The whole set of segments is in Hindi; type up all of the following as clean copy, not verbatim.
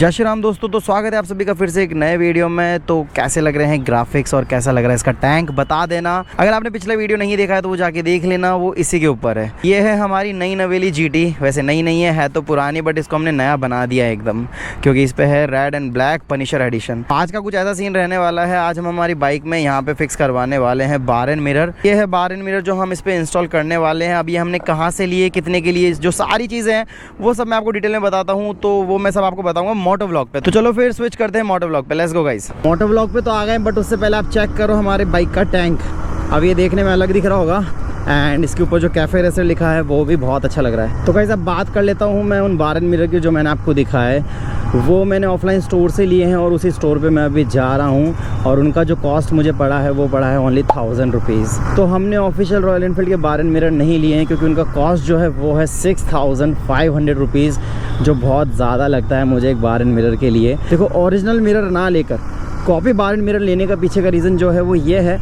जय श्री राम दोस्तों, तो स्वागत है आप सभी का फिर से एक नए वीडियो में। तो कैसे लग रहे हैं ग्राफिक्स और कैसा लग रहा है इसका टैंक बता देना। अगर आपने पिछला वीडियो नहीं देखा है तो वो जाके देख लेना, वो इसी के ऊपर है। ये है हमारी नई नवेली जीटी। वैसे नई नहीं है तो पुरानी, बट इसको हमने नया बना दिया है एकदम, क्योंकि इस पे है red and black punisher edition. आज का कुछ ऐसा सीन रहने वाला है। आज हम हमारी बाइक में यहाँ पे फिक्स करवाने वाले हैं बार एंड मिरर। ये है बार एंड मिरर जो हम इस पे इंस्टॉल करने वाले हैं। अब ये हमने कहाँ से लिए, कितने के लिए, जो सारी चीज़ें हैं वो सब मैं आपको डिटेल में बताता हूँ। तो वो मैं सब आपको बताऊँगा मोटो व्लॉग पे। तो चलो फिर स्विच करते हैं मोटो व्लॉग पे। Let's go guys. Moto vlog पे तो आ गए, बट उससे पहले आप चेक करो हमारे बाइक का टैंक। अब ये देखने में अलग दिख रहा होगा, एंड इसके ऊपर जो कैफे रेसर लिखा है वो भी बहुत अच्छा लग रहा है। तो गाइस अब बात कर लेता हूँ मैं उन बार एंड मिरर की जो मैंने आपको दिखा है। वो मैंने ऑफलाइन स्टोर से लिए हैं और उसी स्टोर पे मैं अभी जा रहा हूँ, और उनका जो कॉस्ट मुझे पड़ा है वो पड़ा है ओनली 1000 रुपीज़। तो हमने ऑफिशियल रॉयल एनफील्ड के बार एंड मिरर नहीं लिए हैं, क्योंकि उनका कॉस्ट जो है वो है 6500 रुपीज़, जो बहुत ज़्यादा लगता है मुझे एक बार एंड मिरर के लिए। देखो, ओरिजिनल मिरर ना लेकर कॉपी बार एंड मिरर लेने का पीछे का रीज़न जो है वो ये है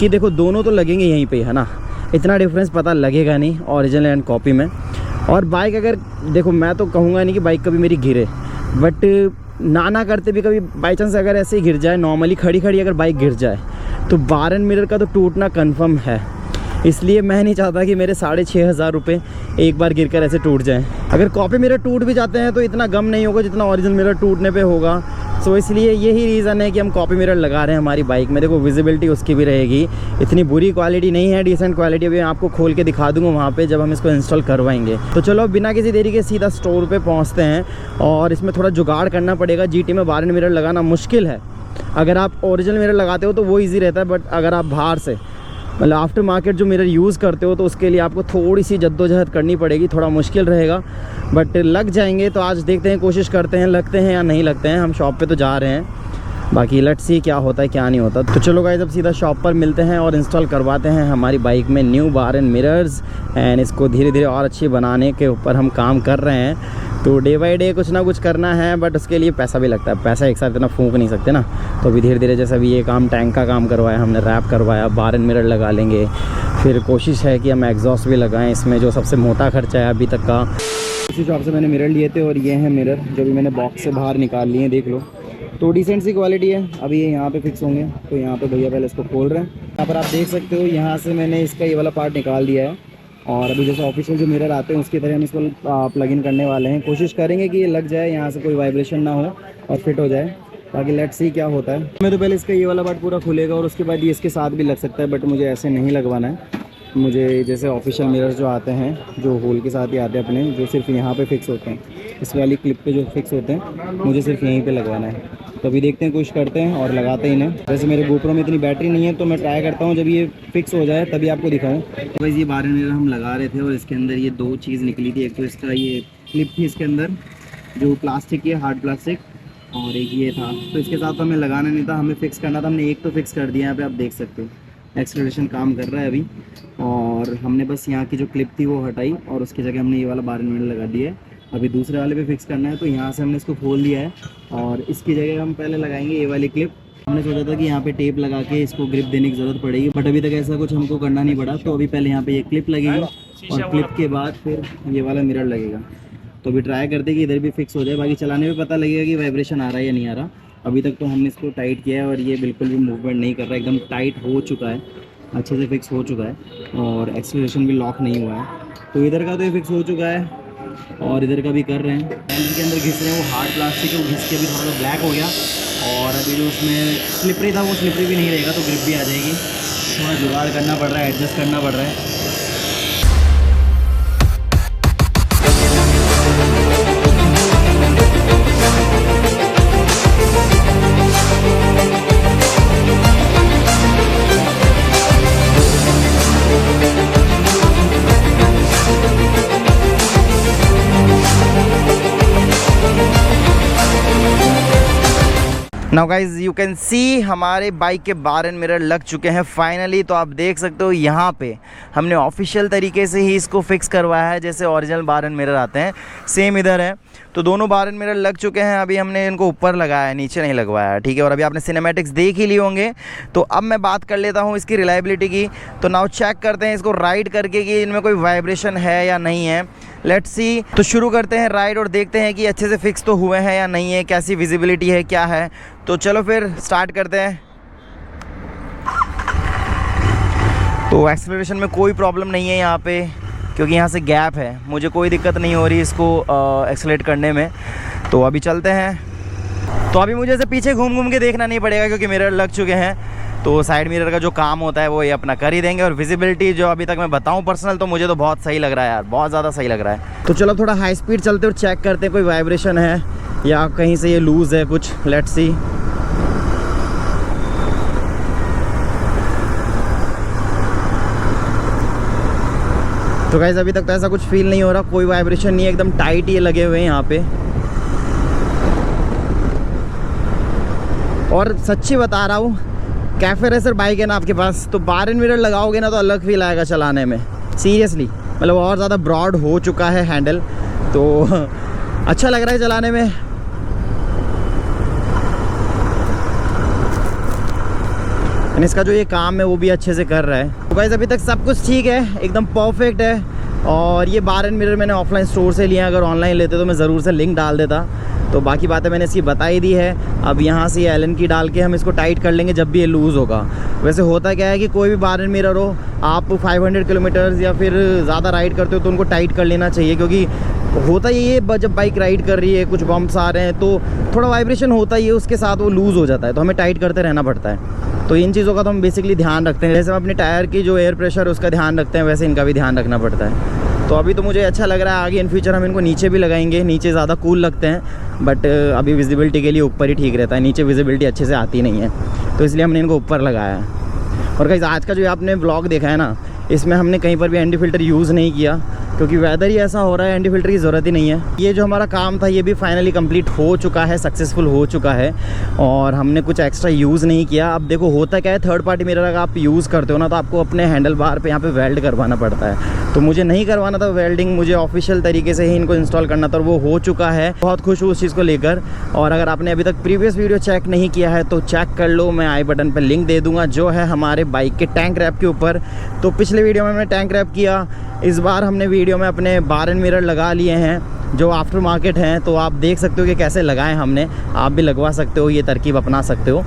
कि देखो दोनों तो लगेंगे यहीं पे, है ना, इतना डिफरेंस पता लगेगा नहीं ओरिजिनल एंड कॉपी में। और बाइक अगर देखो, मैं तो कहूँगा नहीं कि बाइक कभी मेरी गिरे, बट ना करते भी कभी बाई चांस अगर ऐसे ही गिर जाए, नॉर्मली खड़ी अगर बाइक गिर जाए, तो बार एंड मिरर का तो टूटना कन्फर्म है। इसलिए मैं नहीं चाहता कि मेरे 6500 रुपये एक बार गिरकर ऐसे टूट जाएं। अगर कॉपी मिरर टूट भी जाते हैं तो इतना गम नहीं होगा जितना ओरिजिनल मिरर टूटने पे होगा। सो इसलिए यही रीज़न है कि हम कॉपी मिरर लगा रहे हैं हमारी बाइक में। देखो विजिबिलिटी उसकी भी रहेगी, इतनी बुरी क्वालिटी नहीं है, डिसेंट क्वालिटी। अभी मैं आपको खोल के दिखा दूंगा वहाँ पे जब हम इसको इंस्टॉल करवाएंगे। तो चलो बिना किसी देरी के सीधा स्टोर पे पहुँचते हैं, और इसमें थोड़ा जुगाड़ करना पड़ेगा। जीटी में बार एंड मिरर लगाना मुश्किल है। अगर आप ओरिजिनल मिरर लगाते हो तो वो ईजी रहता है, बट अगर आप बाहर से मतलब आफ्टर मार्केट जो मिरर यूज़ करते हो तो उसके लिए आपको थोड़ी सी जद्दोजहद करनी पड़ेगी, थोड़ा मुश्किल रहेगा, बट लग जाएंगे। तो आज देखते हैं, कोशिश करते हैं लगते हैं या नहीं लगते हैं। हम शॉप पे तो जा रहे हैं, बाकी लेट्स सी क्या होता है क्या नहीं होता। तो चलो गाइस अब सीधा शॉप पर मिलते हैं और इंस्टॉल करवाते हैं हमारी बाइक में new bar and mirrors, and इसको धीरे धीरे और अच्छी बनाने के ऊपर हम काम कर रहे हैं। तो डे बाई डे कुछ ना कुछ करना है, बट उसके लिए पैसा भी लगता है। पैसा एक साथ इतना फूंक नहीं सकते ना। तो अभी धीरे धीरे, जैसे अभी ये काम टैंक का काम करवाया हमने, रैप करवाया, बार एंड मिरर लगा लेंगे। फिर कोशिश है कि हम एग्जॉस्ट भी लगाएं इसमें, जो सबसे मोटा खर्चा है अभी तक का। इसी शॉप से मैंने मिरर लिए थे, और ये हैं मिरर जो भी मैंने बॉक्स से बाहर निकाल लिए हैं, देख लो। तो डिसेंट सी क्वालिटी है। अभी ये यहाँ पे फिक्स होंगे, तो यहाँ पे भैया पहले इसको खोल रहे हैं। यहाँ पर आप देख सकते हो, यहाँ से मैंने इसका ये वाला पार्ट निकाल दिया है, और अभी जैसे ऑफिशियल जो मिरर आते हैं उसकी तरह हम इसको प्लग इन करने वाले हैं। कोशिश करेंगे कि ये लग जाए, यहाँ से कोई वाइब्रेशन ना हो और फिट हो जाए। बाकी लेट्स सी क्या होता है। मैं तो पहले इसका ये वाला पार्ट पूरा खुलेगा, और उसके बाद ये इसके साथ भी लग सकता है, बट मुझे ऐसे नहीं लगवाना है। मुझे जैसे ऑफिशियल मिरर्स जो आते हैं, जो होल के साथ ही आते हैं अपने, जो सिर्फ यहाँ पे फिक्स होते हैं, इस वाली क्लिप पे जो फिक्स होते हैं, मुझे सिर्फ यहीं पे लगवाना है। तो अभी देखते हैं, कोशिश करते हैं और लगाते ही नहीं। वैसे मेरे GoPro में इतनी बैटरी नहीं है, तो मैं ट्राई करता हूँ जब ये फिक्स हो जाए तभी आपको दिखाऊँ। तो भाई ये बार एंड मिरर हम लगा रहे थे, और इसके अंदर ये दो चीज़ निकली थी। एक तो इसका ये क्लिप थी इसके अंदर, जो प्लास्टिक की है, हार्ड प्लास्टिक, और एक ये था। तो इसके साथ हमें लगाना नहीं था, हमें फिक्स करना था। हमने एक तो फिक्स कर दिया, यहाँ पे आप देख सकते हो एक्सेलरेशन काम कर रहा है अभी। और हमने बस यहाँ की जो क्लिप थी वो हटाई, और उसकी जगह हमने ये वाला बार एंड मिरर लगा दिया है। अभी दूसरे वाले पे फिक्स करना है, तो यहाँ से हमने इसको खोल दिया है, और इसकी जगह हम पहले लगाएंगे ये वाली क्लिप। हमने सोचा था कि यहाँ पे टेप लगा के इसको ग्रिप देने की ज़रूरत पड़ेगी, बट अभी तक ऐसा कुछ हमको करना नहीं पड़ा। तो अभी पहले यहाँ पे ये क्लिप लगेगी, और क्लिप के बाद फिर ये वाला मिरर लगेगा। तो अभी ट्राई करते हैं कि इधर भी फिक्स हो जाए। बाकी चलाने में पता लगेगा कि वाइब्रेशन आ रहा है या नहीं आ रहा। अभी तक तो हमने इसको टाइट किया है, और ये बिल्कुल भी मूवमेंट नहीं कर रहा है, एकदम टाइट हो चुका है, अच्छे से फिक्स हो चुका है, और एक्सेलरेशन भी लॉक नहीं हुआ है। तो इधर का तो ये फिक्स हो चुका है, और इधर का भी कर रहे हैं। हैंडल के अंदर घिस रहे हैं, वो हार्ड प्लास्टिक है, वो घिस के अभी थोड़ा सा ब्लैक हो गया। और अभी जो उसमें स्लिपरी था वो स्लिपरी भी नहीं रहेगा, तो ग्रिप भी आ जाएगी। थोड़ा जुगाड़ करना पड़ रहा है, एडजस्ट करना पड़ रहा है। Now guys you can see हमारे बाइक के बार एंड मिरर लग चुके हैं फाइनली। तो आप देख सकते हो यहाँ पे हमने ऑफिशियल तरीके से ही इसको फिक्स करवाया है, जैसे ओरिजिनल बार एंड मिरर आते हैं सेम इधर है। तो दोनों बार एंड मिरर लग चुके हैं। अभी हमने इनको ऊपर लगाया है, नीचे नहीं लगवाया है, ठीक है। और अभी आपने सिनेमैटिक्स देख ही लिए होंगे। तो अब मैं बात कर लेता हूँ इसकी रिलायबिलिटी की। तो नाउ चेक करते हैं इसको राइड करके कि इनमें कोई वाइब्रेशन है या नहीं है। Let's see. तो शुरू करते हैं राइड और देखते हैं कि अच्छे से फिक्स तो हुए हैं या नहीं है, कैसी विजिबिलिटी है, क्या है। तो चलो फिर स्टार्ट करते हैं। तो एक्सेलरेशन में कोई प्रॉब्लम नहीं है यहाँ पे, क्योंकि यहाँ से गैप है, मुझे कोई दिक्कत नहीं हो रही इसको एक्सेलरेट करने में। तो अभी चलते हैं। तो अभी मुझे ऐसे पीछे घूम घूम के देखना नहीं पड़ेगा, क्योंकि मिरर लग चुके हैं। तो साइड मिरर का जो काम होता है वो ये अपना कर ही देंगे। और विजिबिलिटी जो अभी तक मैं बताऊं पर्सनल, तो मुझे तो बहुत सही लग रहा है यार, बहुत ज़्यादा सही लग रहा है। तो चलो थोड़ा हाई स्पीड चलते और चेक करते हैं कोई वाइब्रेशन है या कहीं से ये लूज़ है कुछ। Let's see. तो गाइस अभी तक तो ऐसा कुछ फील नहीं हो रहा, कोई वाइब्रेशन नहीं है, एकदम टाइट ये लगे हुए हैं यहाँ पे। और सच्ची बता रहा हूँ, कैफे रेसर बाइक है ना आपके पास, तो बार एंड मिरर लगाओगे ना तो अलग फील आएगा चलाने में, सीरियसली। मतलब और ज़्यादा ब्रॉड हो चुका है हैंडल, तो अच्छा लग रहा है चलाने में। एंड इसका जो ये काम है वो भी अच्छे से कर रहा है। तो गाइस अभी तक सब कुछ ठीक है, एकदम परफेक्ट है। और ये बार एंड मिरर मैंने ऑफलाइन स्टोर से लिया, अगर ऑनलाइन लेते तो मैं ज़रूर से लिंक डाल देता। तो बाकी बातें मैंने इसकी बता ही दी है। अब यहाँ से एलन की डाल के हम इसको टाइट कर लेंगे जब भी ये लूज़ होगा। वैसे होता क्या है कि कोई भी बार एंड मिरर हो, आप 500 किलोमीटर्स या फिर ज़्यादा राइड करते हो तो उनको टाइट कर लेना चाहिए, क्योंकि होता ही है जब बाइक राइड कर रही है, कुछ बम्प्स आ रहे हैं तो थोड़ा वाइब्रेशन होता ही है, उसके साथ वो लूज़ हो जाता है, तो हमें टाइट करते रहना पड़ता है। तो इन चीज़ों का तो हम बेसिकली ध्यान रखते हैं। जैसे हम अपने टायर की जो एयर प्रेशर उसका ध्यान रखते हैं, वैसे इनका भी ध्यान रखना पड़ता है। तो अभी तो मुझे अच्छा लग रहा है, आगे इन फ्यूचर हम इनको नीचे भी लगाएंगे, नीचे ज़्यादा कूल लगते हैं, बट अभी विजिबिलिटी के लिए ऊपर ही ठीक रहता है, नीचे विजिबिलिटी अच्छे से आती नहीं है, तो इसलिए हमने इनको ऊपर लगाया है। और गाइस आज का जो आपने ब्लॉग देखा है ना, इसमें हमने कहीं पर भी एंटी फिल्टर यूज़ नहीं किया, क्योंकि वेदर ही ऐसा हो रहा है, एंटी फिल्टर की ज़रूरत ही नहीं है। ये जो हमारा काम था ये भी फाइनली कंप्लीट हो चुका है, सक्सेसफुल हो चुका है, और हमने कुछ एक्स्ट्रा यूज़ नहीं किया। अब देखो होता क्या है, थर्ड पार्टी मिरर अगर आप यूज़ करते हो ना, तो आपको अपने हैंडल बार पे यहाँ पे वेल्ड करवाना पड़ता है। तो मुझे नहीं करवाना था वेल्डिंग, मुझे ऑफिशियल तरीके से ही इनको इंस्टॉल करना था, और वो हो चुका है। बहुत खुश हूँ उस चीज़ को लेकर। और अगर आपने अभी तक प्रीवियस वीडियो चेक नहीं किया है तो चेक कर लो, मैं आई बटन पर लिंक दे दूँगा, जो है हमारे बाइक के टैंक रैप के ऊपर। तो पिछले वीडियो में हमने टैंक रैप किया, इस बार हमने वीडियो में अपने बार एंड मिरर लगा लिए हैं जो आफ्टर मार्केट हैं। तो आप देख सकते हो कि कैसे लगाए हमने, आप भी लगवा सकते हो, ये तरकीब अपना सकते हो।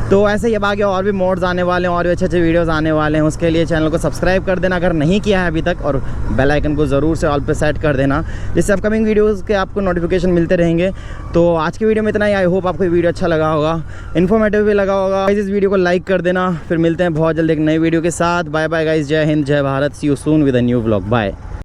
तो ऐसे ही अब आगे और भी मोड्स आने वाले हैं, और भी अच्छे अच्छे वीडियोस आने वाले हैं। उसके लिए चैनल को सब्सक्राइब कर देना अगर नहीं किया है अभी तक, और बेल आइकन को ज़रूर से ऑल पे सेट कर देना, जिससे अपकमिंग वीडियोज़ के आपको नोटिफिकेशन मिलते रहेंगे। तो आज की वीडियो में इतना ही। आई होप आपको वीडियो अच्छा लगा होगा, इन्फॉर्मेटिव भी लगा होगा। इस वीडियो को लाइक कर देना। फिर मिलते हैं बहुत जल्द एक नई वीडियो के साथ। बाय बाय गाइज, जय हिंद, जय Bharat. See you soon with a new vlog. Bye.